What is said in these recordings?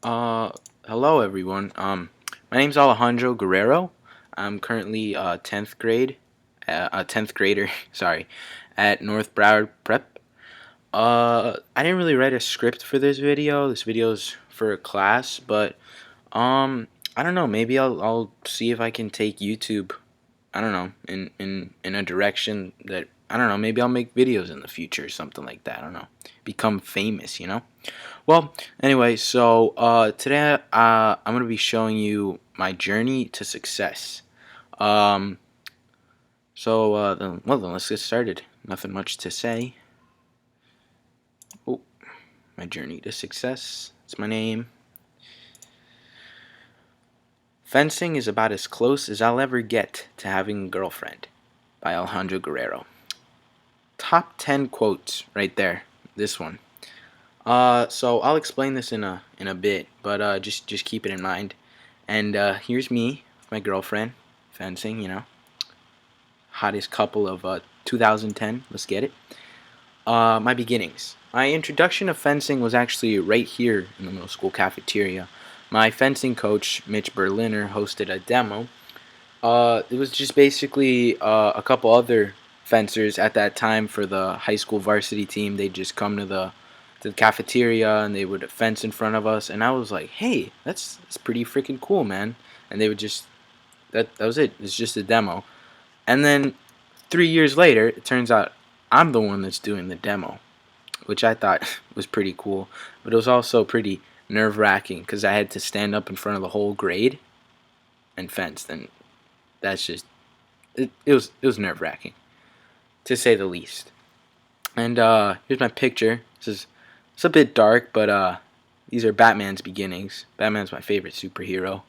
Uh, Hello everyone. My name's Alejandro Guerrero. I'm currently 10th grader, sorry, at North Broward Prep. I didn't really write a script for this video. This video's for a class, but I don't know. Maybe I'll see if I can take YouTube. I don't know, in a direction that I don't know. Maybe I'll make videos in the future or something like that. I don't know. Become famous. Well, anyway, so today I'm gonna be showing you my journey to success. Um, then let's get started. Nothing much to say. Oh, my journey to success. It's my name. Fencing is about as close as I'll ever get to having a girlfriend, by Alejandro Guerrero. Top 10 quotes right there. This one. So I'll explain this in a bit, but just keep it in mind. And here's me, with my girlfriend, fencing. Hottest couple of 2010. Let's get it. My beginnings. My introduction to fencing was actually right here in the middle school cafeteria. My fencing coach, Mitch Berliner, hosted a demo. It was just basically a couple other fencers at that time for the high school varsity team. They'd just come to the cafeteria and they would fence in front of us, and I was like, "Hey, that's pretty freaking cool, man!" And they would just that was it. It's just a demo. And then 3 years later, it turns out I'm the one that's doing the demo, which I thought was pretty cool, but it was also pretty nerve wracking because I had to stand up in front of the whole grade and fence. And that's just it was nerve wracking to say the least. And here's my picture. It's a bit dark, but these are Batman's beginnings. Batman's my favorite superhero.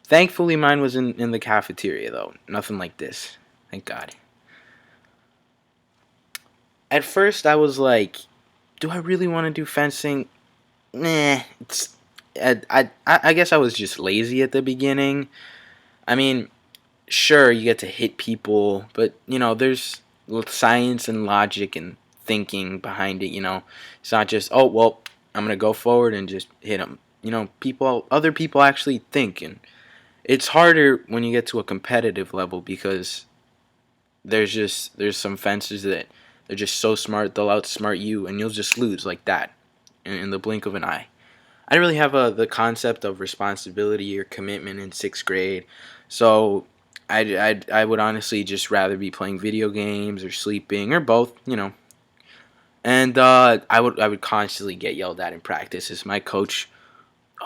Thankfully, mine was in the cafeteria though. Nothing like this. Thank God. At first, I was like, "Do I really want to do fencing?" Nah. I guess I was just lazy at the beginning. I mean, sure, you get to hit people, but there's science and logic and thinking behind it. It's not just, oh well, I'm gonna go forward and just hit them. Other people actually think, and it's harder when you get to a competitive level because there's some fences that they're just so smart they'll outsmart you, and you'll just lose like that in the blink of an eye. I didn't really have the concept of responsibility or commitment in sixth grade, so I would honestly just rather be playing video games or sleeping or both. And I would constantly get yelled at in practices. My coach,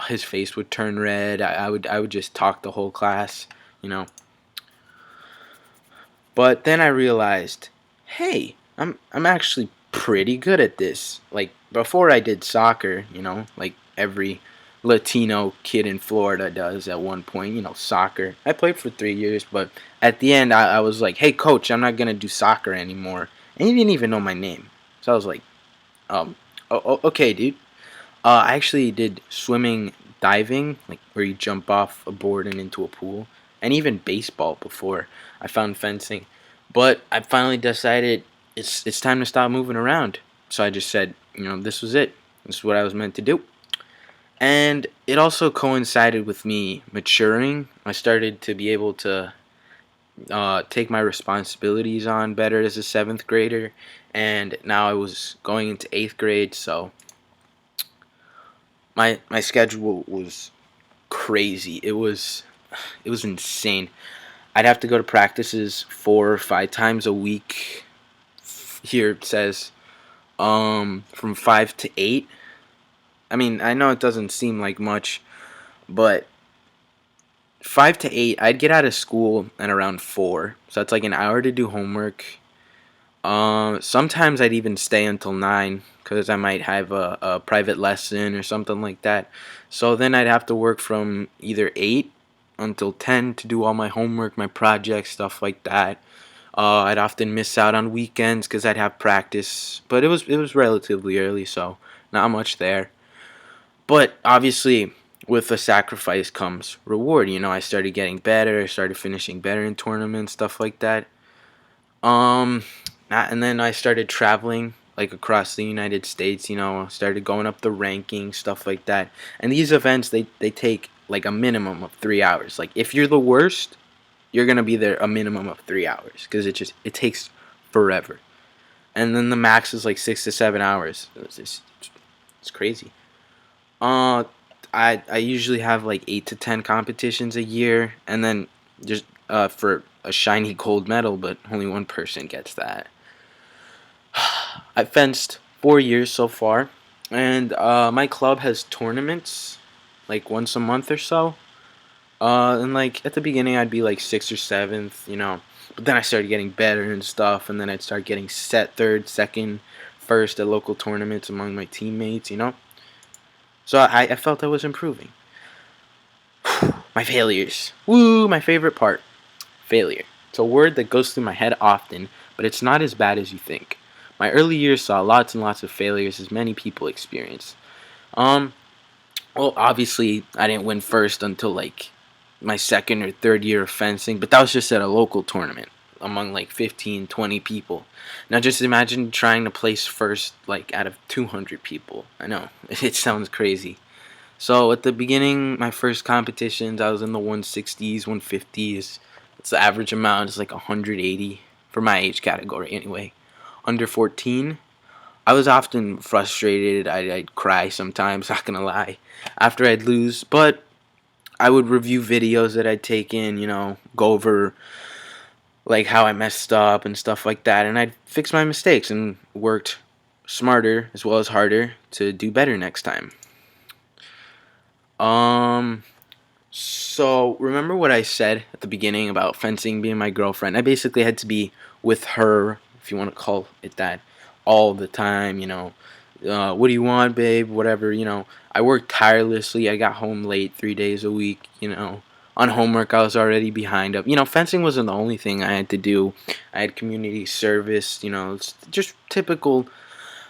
his face would turn red. I would just talk the whole class, you know. But then I realized, hey, I'm actually pretty good at this. Like before I did soccer, like every Latino kid in Florida does at one point, soccer. I played for 3 years, but at the end I was like, hey coach, I'm not gonna do soccer anymore. And he didn't even know my name. So I was like, okay, dude. I actually did swimming, diving, like where you jump off a board and into a pool, and even baseball before I found fencing. But I finally decided it's time to stop moving around. So I just said, this was it. This is what I was meant to do. And it also coincided with me maturing. I started to be able to take my responsibilities on better as a seventh grader, and now I was going into eighth grade, so my schedule was crazy. It was insane. I'd have to go to practices 4 or 5 times a week. Here it says from 5 to 8. I mean, I know it doesn't seem like much, but 5 to 8, I'd get out of school at around 4, so that's like an hour to do homework. Sometimes I'd even stay until 9 because I might have a private lesson or something like that. So then I'd have to work from either 8 until 10 to do all my homework, my projects, stuff like that. I'd often miss out on weekends because I'd have practice, but it was relatively early, so not much there. But obviously, with the sacrifice comes reward. I started getting better, started finishing better in tournaments, stuff like that. Um, and then I started traveling like across the United States. Started going up the rankings, stuff like that. And these events, they take like a minimum of 3 hours. Like if you're the worst, you're gonna be there a minimum of 3 hours because it takes forever. And then the max is like 6 to 7 hours. It's crazy. Uh, I usually have like 8 to 10 competitions a year, and then just for a shiny gold medal, but only one person gets that. I've fenced 4 years so far, and my club has tournaments like once a month or so. And like at the beginning, I'd be like sixth or seventh. But then I started getting better and stuff, and then I'd start getting set third, second, first at local tournaments among my teammates. So I felt I was improving. My failures. Woo, my favorite part. Failure. It's a word that goes through my head often, but it's not as bad as you think. My early years saw lots and lots of failures, as many people experience. Um, well, obviously, I didn't win first until like my second or third year of fencing, but that was just at a local tournament among like 15, 20 people. Now just imagine trying to place first like out of 200 people. I know, it sounds crazy. So at the beginning, my first competitions, I was in the 160s, 150s. It's the average amount is like 180 for my age category anyway. Under 14, I was often frustrated. I'd cry sometimes, not gonna lie, after I'd lose. But I would review videos that I'd taken, go over like how I messed up and stuff like that, and I'd fix my mistakes and worked smarter as well as harder to do better next time. Um, so remember what I said at the beginning about fencing being my girlfriend? I basically had to be with her, if you want to call it that, all the time. What do you want, babe? Whatever. I worked tirelessly. I got home late 3 days a week. On homework, I was already behind up. Fencing wasn't the only thing I had to do. I had community service. It's just typical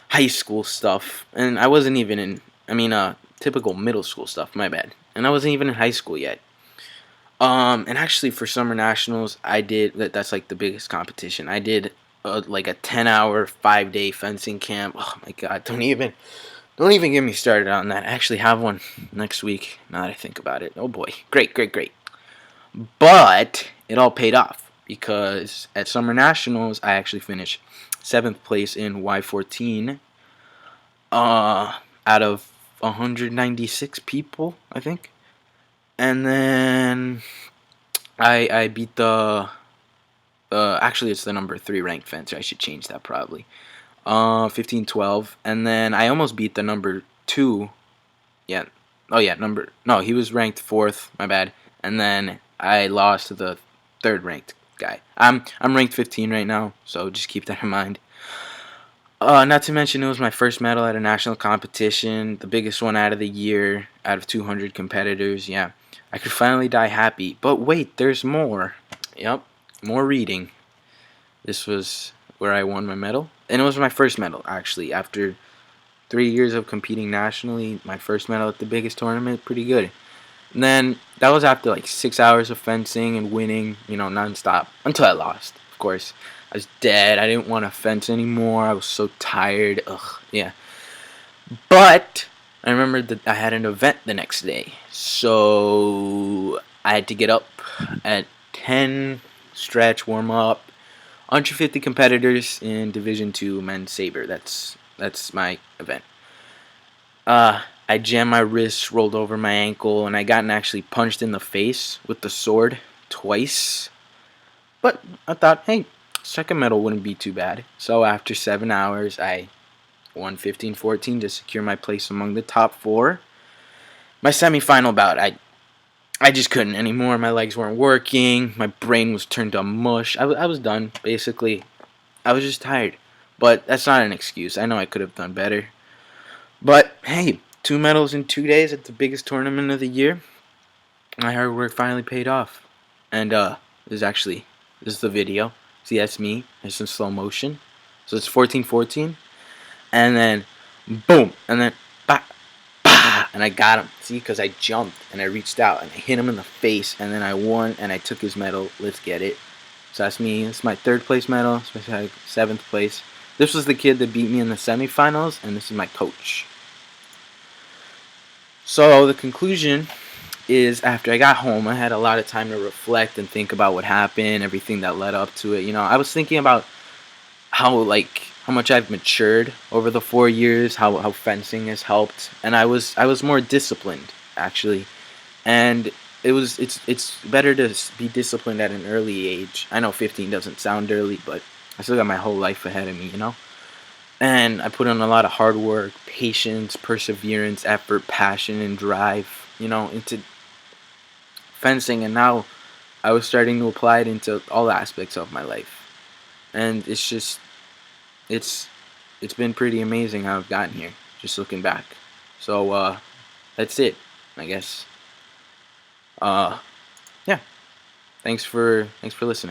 high school stuff. And I wasn't even typical middle school stuff. My bad. And I wasn't even in high school yet. And actually, for summer nationals, I did that's like the biggest competition. I did like a 10-hour, 5-day fencing camp. Oh my God! Don't even get me started on that. I actually have one next week. Now that I think about it, oh boy, great, great, great. But it all paid off because at summer nationals, I actually finished seventh place in Y14. Out of 196 people, I think. And then I beat actually it's the number 3 ranked fencer. I should change that probably. 15-12, and then I almost beat the number 2. Yeah. Oh yeah, no, he was ranked 4th, my bad. And then I lost to the 3rd ranked guy. I'm ranked 15 right now, so just keep that in mind. Not to mention, it was my first medal at a national competition, the biggest one out of the year, out of 200 competitors. Yeah, I could finally die happy. But wait, there's more. Yep, more reading. This was where I won my medal, and it was my first medal, actually. After 3 years of competing nationally, my first medal at the biggest tournament, pretty good. And then, that was after like 6 hours of fencing and winning, nonstop, until I lost, of course. I was dead. I didn't want to fence anymore. I was so tired. Ugh, yeah. But I remembered that I had an event the next day. So I had to get up at 10, stretch, warm up. 150 competitors in Division 2 men's saber. That's my event. I jammed my wrist, rolled over my ankle, and I got actually punched in the face with the sword twice. But I thought, hey, second medal wouldn't be too bad. So after 7 hours, I won 15-14 to secure my place among the top 4. My semifinal bout, I just couldn't anymore. My legs weren't working. My brain was turned to mush. I was done, basically. I was just tired. But that's not an excuse. I know I could have done better. But hey, 2 medals in 2 days at the biggest tournament of the year. My hard work finally paid off. And this is the video. See, that's me. It's in slow motion. So it's 14-14. And then, boom. And then, bah, bah. And I got him. See, because I jumped and I reached out and I hit him in the face. And then I won and I took his medal. Let's get it. So that's me. It's my 3rd place medal. It's my 7th place. This was the kid that beat me in the semifinals, and this is my coach. So the conclusion is, after I got home, I had a lot of time to reflect and think about what happened, everything that led up to it. I was thinking about how much I've matured over the 4 years, how fencing has helped, and I was more disciplined, actually. And it's better to be disciplined at an early age. I know 15 doesn't sound early, but I still got my whole life ahead of me. And I put in a lot of hard work, patience, perseverance, effort, passion, and drive, into fencing. And now I was starting to apply it into all aspects of my life. And it's it's been pretty amazing how I've gotten here, just looking back. So that's it, I guess. Uh yeah. Thanks for listening.